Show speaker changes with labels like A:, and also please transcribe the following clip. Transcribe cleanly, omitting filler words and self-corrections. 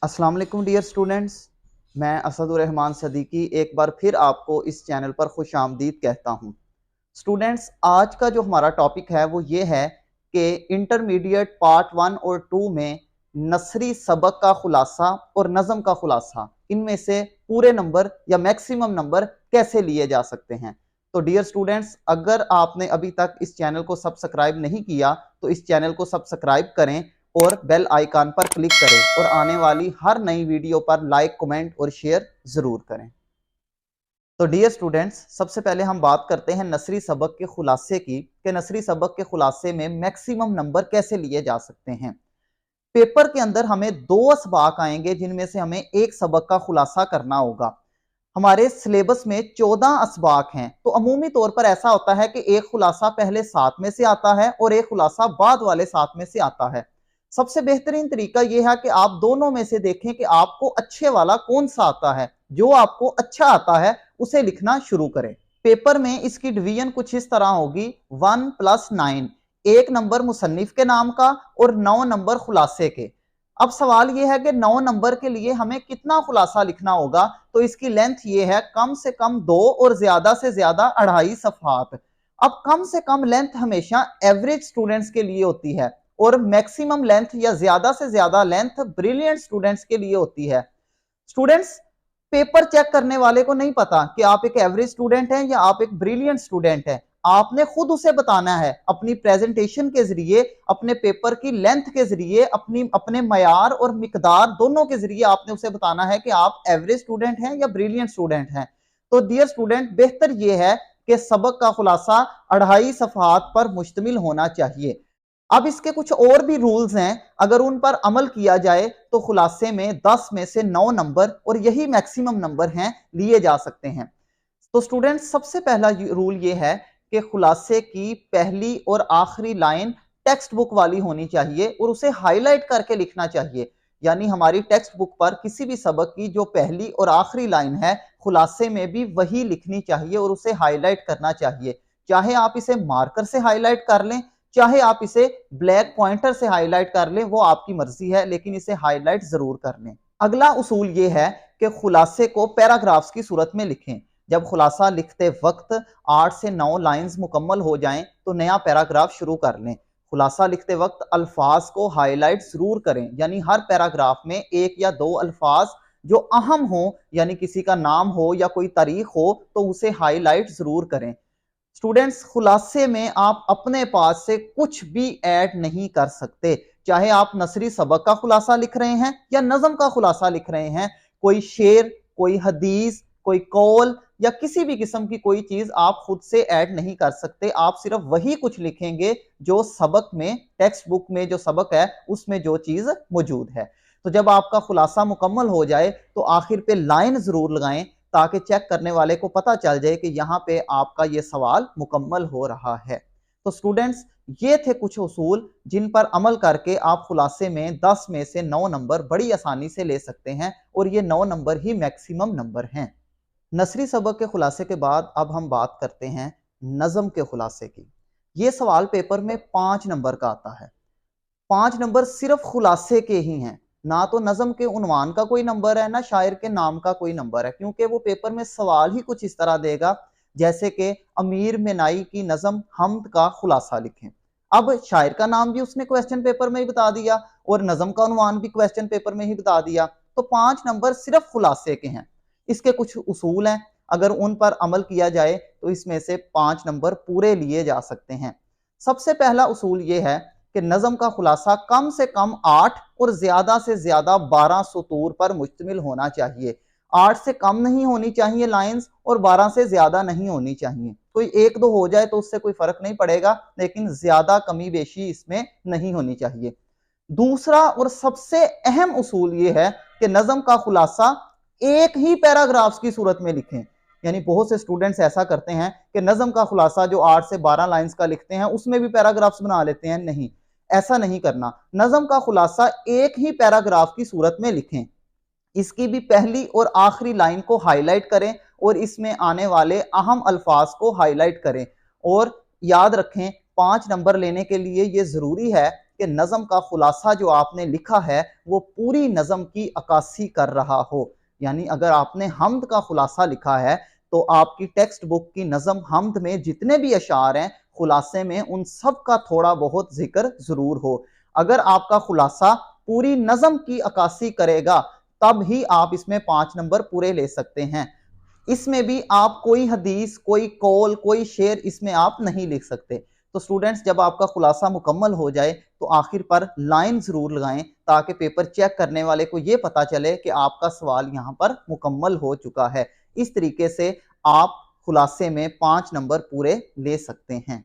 A: अस्सलाम वालेकुम dear students, मैं असदुर रहमान सदीकी एक बार फिर आपको इस चैनल पर खुश आमदीद कहता हूँ। स्टूडेंट्स, आज का जो हमारा टॉपिक है वो ये है कि इंटरमीडिएट पार्ट 1 और 2 में नसरी सबक का खुलासा और नज़म का खुलासा, इनमें से पूरे नंबर या मैक्सिमम नंबर कैसे लिए जा सकते हैं। तो डियर स्टूडेंट्स, अगर आपने अभी तक इस चैनल को सब्सक्राइब नहीं किया तो इस चैनल को सब्सक्राइब करें और बेल आइकन पर क्लिक करें और आने वाली हर नई वीडियो पर लाइक, कमेंट और शेयर जरूर करें। तो डियर स्टूडेंट्स, सबसे पहले हम बात करते हैं नसरी सबक के खुलासे की कि नसरी सबक के खुलासे में मैक्सिमम नंबर कैसे लिए जा सकते हैं। पेपर के अंदर हमें 2 असबाक आएंगे जिनमें से हमें एक सबक का खुलासा करना होगा। हमारे सिलेबस में 14 असबाक हैं, तो अमूमी तौर पर ऐसा होता है कि एक खुलासा पहले 7 में से आता है और एक खुलासा बाद वाले 7 में से आता है। सबसे बेहतरीन तरीका यह है कि आप दोनों में से देखें कि आपको अच्छे वाला कौन सा आता है। जो आपको अच्छा आता है उसे लिखना शुरू करें। पेपर में इसकी डिवीजन कुछ इस तरह होगी 1 + 9, एक नंबर मुसन्निफ के नाम का और 9 नंबर खुलासे के। अब सवाल यह है कि 9 नंबर के लिए हमें कितना खुलासा लिखना होगा। तो इसकी लेंथ ये है कम से कम 2 और ज्यादा से ज्यादा 2.5 सफ़हात। अब कम से कम लेंथ हमेशा एवरेज स्टूडेंट्स के लिए होती है और मैक्सिमम लेंथ या ज्यादा से ज्यादा लेंथ ब्रिलियंट स्टूडेंट्स के लिए होती है। स्टूडेंट्स, पेपर चेक करने वाले को नहीं पता कि आप एक एवरेज स्टूडेंट हैं या आप एक ब्रिलियंट स्टूडेंट हैं। आपने खुद उसे बताना है अपनी प्रेजेंटेशन के जरिए, अपने पेपर की लेंथ के जरिए, अपने मयार और मिकदार दोनों के जरिए आपने उसे बताना है कि आप एवरेज स्टूडेंट हैं या ब्रिलियंट स्टूडेंट हैं। तो डियर स्टूडेंट, बेहतर यह है कि सबक का खुलासा 2.5 सफ़हात पर मुश्तमिल होना चाहिए। अब इसके कुछ और भी रूल्स हैं, अगर उन पर अमल किया जाए तो खुलासे में 10 में से 9 नंबर, और यही मैक्सिमम नंबर हैं, लिए जा सकते हैं। तो स्टूडेंट्स, सबसे पहला रूल ये है कि खुलासे की पहली और आखिरी लाइन टेक्स्ट बुक वाली होनी चाहिए और उसे हाईलाइट करके लिखना चाहिए। यानी हमारी टेक्स्ट बुक पर किसी भी सबक की जो पहली और आखिरी लाइन है, खुलासे में भी वही लिखनी चाहिए और उसे हाईलाइट करना चाहिए। चाहे आप इसे मार्कर से हाईलाइट कर लें, चाहे आप इसे ब्लैक पॉइंटर से हाईलाइट कर लें, वो आपकी मर्जी है, लेकिन इसे हाईलाइट जरूर कर लें। अगला उसूल ये है कि खुलासे को पैराग्राफ्स की सूरत में लिखें। जब खुलासा लिखते वक्त 8 से 9 लाइंस मुकम्मल हो जाएं तो नया पैराग्राफ शुरू कर लें। खुलासा लिखते वक्त अल्फाज को हाईलाइट जरूर करें, यानी हर पैराग्राफ में 1 या 2 अल्फाज जो अहम हो, यानी किसी का नाम हो या कोई तारीख हो, तो उसे हाईलाइट जरूर करें। स्टूडेंट्स, खुलासे में आप अपने पास से कुछ भी ऐड नहीं कर सकते। चाहे आप नसरी सबक का खुलासा लिख रहे हैं या नज़म का खुलासा लिख रहे हैं, कोई शेर, कोई हदीस, कोई कौल या किसी भी किस्म की कोई चीज आप खुद से ऐड नहीं कर सकते। आप सिर्फ वही कुछ लिखेंगे जो सबक में, टेक्स्ट बुक में जो सबक है उसमें जो चीज मौजूद है। तो जब आपका खुलासा मुकम्मल हो जाए तो आखिर पे लाइन जरूर लगाएं ताकि चेक करने वाले को पता चल जाए कि यहाँ पे आपका ये सवाल मुकम्मल हो रहा है। तो स्टूडेंट्स, ये थे कुछ उसूल जिन पर अमल करके आप खुलासे में 10 में से 9 नंबर बड़ी आसानी से ले सकते हैं और ये 9 नंबर ही मैक्सिमम नंबर हैं। नसरी सबक के खुलासे के बाद अब हम बात करते हैं नज़म के खुलासे की। ये सवाल पेपर में 5 नंबर का आता है। 5 नंबर सिर्फ खुलासे के ही हैं, ना तो नज़म के उन्वान का कोई नंबर है, ना शायर के नाम का कोई नंबर है, क्योंकि वो पेपर में सवाल ही कुछ इस तरह देगा जैसे कि अमीर मिनाई की नज़म हमद का खुलासा लिखें। अब शायर का नाम भी उसने क्वेश्चन पेपर में ही बता दिया और नज़म का उन्वान भी क्वेश्चन पेपर में ही बता दिया, तो 5 नंबर सिर्फ खुलासे के हैं। इसके कुछ उसूल हैं, अगर उन पर अमल किया जाए तो इसमें से 5 नंबर पूरे लिए जा सकते हैं। सबसे पहला उसूल ये है कि नज़म का खुलासा कम से कम 8 और ज्यादा से ज्यादा 12 सतूर पर मुश्तमिल होना चाहिए। 8 से कम नहीं होनी चाहिए लाइंस और 12 से ज्यादा नहीं होनी चाहिए। कोई 1-2 हो जाए तो उससे कोई फर्क नहीं पड़ेगा, लेकिन ज्यादा कमी बेशी इसमें नहीं होनी चाहिए। दूसरा और सबसे अहम उसूल यह है कि नज़म का खुलासा एक ही पैराग्राफ्स की सूरत में लिखें। यानी बहुत से स्टूडेंट्स ऐसा करते हैं कि नज़म का खुलासा जो 8 से 12 लाइंस का लिखते हैं उसमें भी पैराग्राफ्स बना लेते हैं। नहीं, ऐसा नहीं करना। नज़म का खुलासा एक ही पैराग्राफ की सूरत में लिखें, इसकी भी पहली और आखिरी लाइन को हाईलाइट करें और इसमें आने वाले अहम अल्फाज को हाईलाइट करें। और याद रखें, 5 नंबर लेने के लिए ये जरूरी है कि नज़म का खुलासा जो आपने लिखा है वो पूरी नज़म की अक्कासी कर रहा हो। यानी अगर आपने हम्द का खुलासा लिखा है तो आपकी टेक्स्ट बुक की नज़म हम्द में जितने भी अशार हैं खुलासे में उन सब का थोड़ा बहुत जिक्र जरूर हो। अगर आपका खुलासा पूरी नज़म की अक्कासी करेगा तब ही आप इसमें 5 नंबर पूरे ले सकते हैं। इसमें भी आप कोई हदीस, कोई कौल, कोई शेर इसमें आप नहीं लिख सकते। तो स्टूडेंट्स जब आपका खुलासा मुकम्मल हो जाए तो आखिर पर लाइन ज़रूर लगाएं ताकि पेपर चेक करने वाले को ये पता चले कि आपका सवाल यहाँ पर मुकम्मल हो चुका है। इस तरीके से आप खुलासे में 5 नंबर पूरे ले सकते हैं।